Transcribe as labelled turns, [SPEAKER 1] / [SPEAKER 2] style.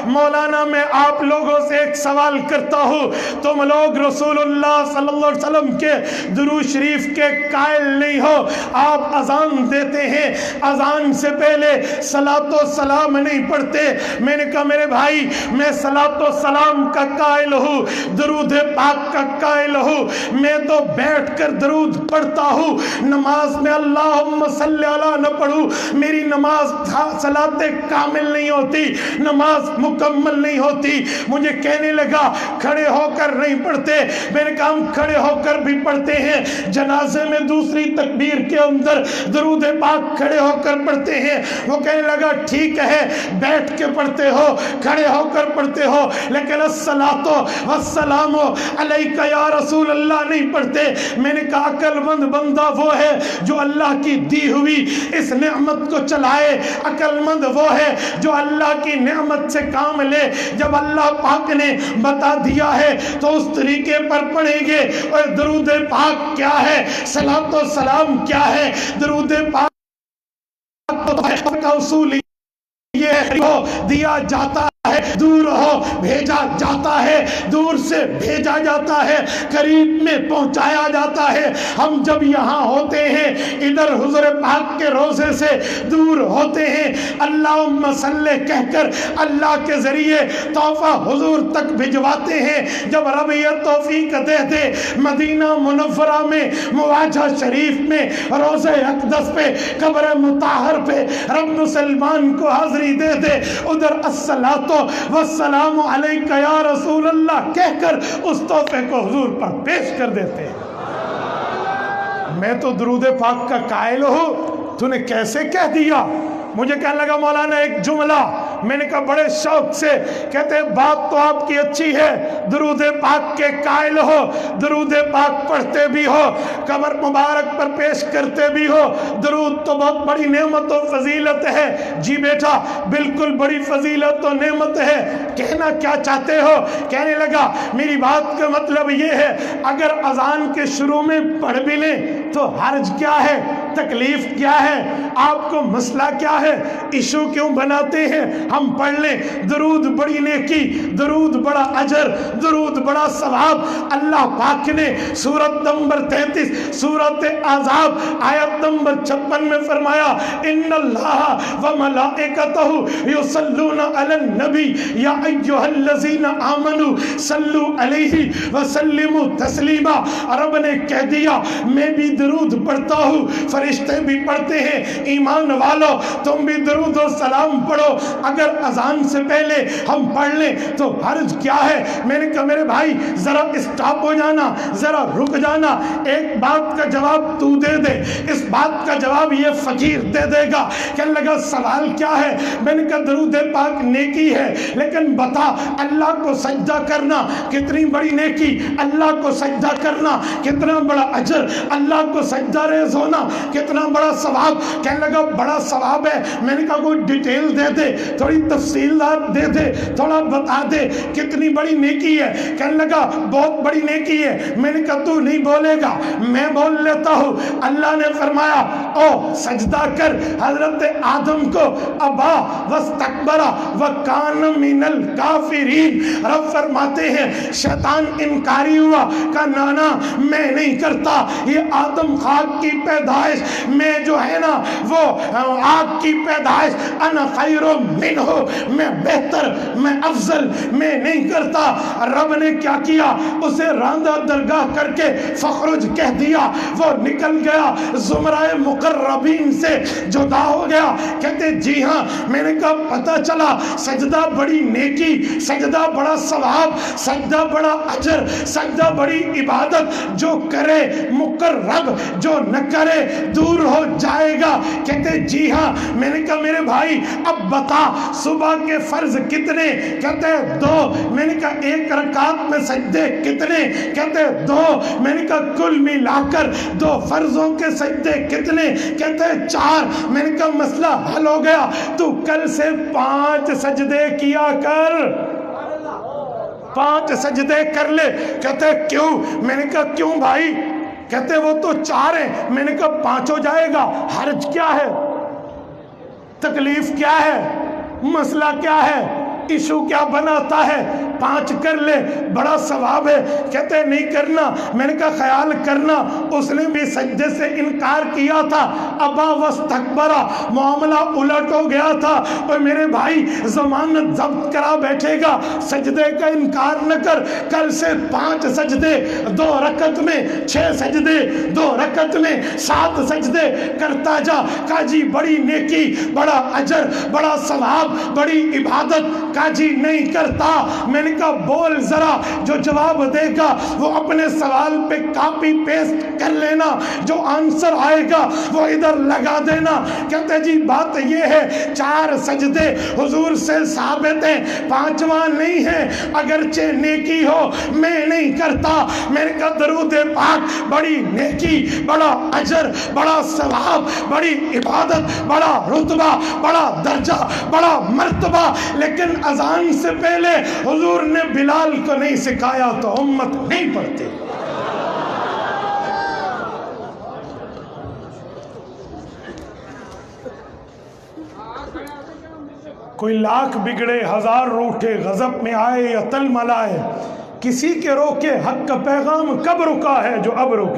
[SPEAKER 1] مولانا میں آپ لوگوں سے ایک سوال کرتا ہوں، تم لوگ رسول اللہ صلی اللہ علیہ وسلم کے درود شریف کے قائل نہیں ہو، آپ اذان دیتے ہیں، اذان سے پہلے صلاۃ و سلام نہیں پڑھتے۔ میں نے کہا میرے بھائی میں صلاۃ و سلام کا قائل ہوں، درود پاک کا قائل ہوں، میں تو بیٹھ کر درود پڑھتا ہوں، نماز میں اللہم صلی علی نہ پڑھوں میری نماز صلاۃ کامل نہیں ہوتی، نماز مکمل نہیں ہوتی۔ مجھے کہنے لگا کھڑے ہو کر نہیں پڑھتے، میں نے کہا ہم کھڑے ہو کر بھی پڑھتے ہیں، جنازے میں دوسری تکبیر کے اندر درود پاک کھڑے ہو کر پڑھتے ہیں۔ وہ کہنے لگا ٹھیک ہے بیٹھ کے پڑھتے ہو، کھڑے ہو کر پڑھتے ہو، لیکن الصلاۃ والسلام علیک یا رسول اللہ نہیں پڑھتے۔ میں نے کہا عقل مند بندہ وہ ہے جو اللہ کی دی ہوئی اس نعمت کو چلائے، عقل مند وہ ہے جو اللہ کی نعمت سے کام لے۔ جب اللہ پاک نے بتا دیا ہے تو اس طریقے پر پڑھیں گے۔ اور درود پاک کیا ہے، صلاۃ و سلام کیا ہے، درود پاک کا اصول یہ ہو دیا جاتا ہے، دور ہو بھیجا جاتا ہے، دور سے بھیجا جاتا ہے، قریب میں پہنچایا جاتا ہے۔ ہم جب یہاں ہوتے ہیں ادھر حضور پاک کے روضے سے دور ہوتے ہیں، اللہم صلی کہہ کر اللہ کے ذریعے تحفہ حضور تک بھجواتے ہیں۔ جب رب یہ توفیق دے دے مدینہ منورہ میں مواجہ شریف میں روضہ اقدس پہ قبر مطہر پہ رب مسلمان کو حاضری دے دے، ادھر الصلاۃ والسلام علیک یا رسول اللہ کہہ کر اس تحفے کو حضور پر پیش کر دیتے ہیں۔ میں تو درود پاک کا قائل ہوں، تو نے کیسے کہہ دیا؟ مجھے کہنے لگا مولانا ایک جملہ، میں نے کہا بڑے شوق سے، کہتے بات تو آپ کی اچھی ہے، درود پاک کے قائل ہو، درود پاک پڑھتے بھی ہو، قبر مبارک پر پیش کرتے بھی ہو، درود تو بہت بڑی نعمت و فضیلت ہے۔ جی بیٹا بالکل بڑی فضیلت و نعمت ہے، کہنا کیا چاہتے ہو؟ کہنے لگا میری بات کا مطلب یہ ہے اگر اذان کے شروع میں پڑھ بھی لیں تو حرج کیا ہے، تکلیف کیا ہے، آپ کو مسئلہ کیا ہے، ایشو کیوں بناتے ہیں؟ ہم پڑھ لیں، درود بڑی نیکی، درود بڑا اجر، درود بڑا ثواب۔ اللہ پاک نے سورت نمبر 33 سورت احزاب آیت نمبر 56 میں فرمایا ان اللہ وملائکتہ یصلون علی النبی یا ایھا الذین آمنوا صلوا علیہ وسلموا تسلیما۔ رب نے کہہ دیا میں بھی درود پڑھتا ہوں، فرشتے بھی پڑھتے ہیں، ایمان والو تم بھی درود و سلام پڑھو۔ اگر اذان سے پہلے ہم پڑھ لیں تو حرج کیا ہے؟ میں نے کہا میرے بھائی ذرا اسٹاپ ہو جانا، ذرا رک جانا، ایک بات کا جواب تو دے دے، اس بات کا جواب یہ فقیر دے دے گا۔ کہنے لگا سوال کیا ہے؟ میں نے کہا درود پاک نیکی ہے، لیکن بتا اللہ کو سجدہ کرنا کتنی بڑی نیکی، اللہ کو سجدہ کرنا کتنا بڑا اجر، اللہ کو سجدہ ریز ہونا کتنا بڑا ثواب۔ کہنے لگا بڑا ثواب ہے۔ میں نے کہا کوئی ڈیٹیل دے دے، تھوڑی تفصیلات دے دے، تھوڑا بتا دے کتنی بڑی نیکی ہے۔ کہنے لگا بہت بڑی نیکی ہے۔ میں نے کہا تو نہیں بولے گا میں بول لیتا ہوں۔ اللہ نے فرمایا او سجدہ کر حضرت آدم کو، ابا واستکبر وکان من الکافرین۔ رب فرماتے ہیں شیطان انکاری ہوا کہ نانا میں نہیں کرتا، یہ آدم خاک کی پیدائش، میں جو ہے نا وہ آگ کی پیدائش، انا خیر منہ، میں بہتر، میں افضل، میں نہیں کرتا۔ رب نے کیا کیا؟ اسے راندہ درگاہ کر کے فخرج کہہ دیا، وہ نکل گیا، زمرہ مقربین سے جدا ہو گیا۔ کہتے جی ہاں۔ میں نے کہا پتہ چلا سجدہ بڑی نیکی، سجدہ بڑا ثواب، سجدہ بڑا اجر، سجدہ بڑی عبادت، جو کرے مقرب، جو نہ کرے دور ہو جائے گا۔ کہتے جی ہاں۔ میں نے کہا میرے بھائی اب بتا صبح کے فرض کتنے؟ کہتے دو۔ میں نے کہا ایک رکعت میں سجدے کتنے؟ کہتے دو۔ میں نے کہا کل ملا کر دو فرضوں کے سجدے کتنے؟ کہتے چار۔ میں نے کہا مسئلہ حل ہو گیا، تو کل سے 5 سجدے کیا کر، 5 سجدے کر لے۔ کہتے کیوں؟ میں نے کہا کیوں بھائی؟ کہتے وہ تو 4 ہیں۔ میں نے کہا 5 ہو جائے گا، حرج کیا ہے، تکلیف کیا ہے، مسئلہ کیا ہے؟ ایشو کیا بناتا ہے، 5 کر لے بڑا ثواب ہے، کہتے ہیں نہیں کرنا۔ میں نے کہا خیال کرنا، اس نے بھی سجدے سے انکار کیا تھا، ابا واستکبرا، معاملہ الٹ ہو گیا تھا۔ اور میرے بھائی ضمانت ضبط کرا بیٹھے گا، سجدے کا انکار نہ کر، کل سے 5 سجدے 2 رکعت میں، 6 سجدے 2 رکعت میں، 7 سجدے کرتا جا۔ کاجی بڑی نیکی، بڑا اجر، بڑا ثواب، بڑی عبادت کاجی نہیں کرتا۔ میں نے کہا بول ذرا، جو جواب دے گا وہ اپنے سوال پہ کاپی پیسٹ کر لینا، جو آنسر آئے گا وہ ادھر لگا دینا۔ کہتے جی بات یہ ہے 4 سجدے حضور سے ثابت ہیں، 5واں نہیں ہے، اگرچہ نیکی ہو میں نہیں کرتا۔ میں نے کہا درود پاک بڑی نیکی، بڑا اجر، بڑا ثواب، بڑی عبادت، بڑا رتبہ، بڑا درجہ، بڑا مرتبہ، لیکن اذان سے پہلے حضور نے بلال کو نہیں سکھایا تو امت نہیں پڑھتی۔ کوئی لاکھ بگڑے 1000 روٹھے، غضب میں آئے یا تل ملائے، کسی کے روکے حق کا پیغام کب رکا ہے جو اب رکے۔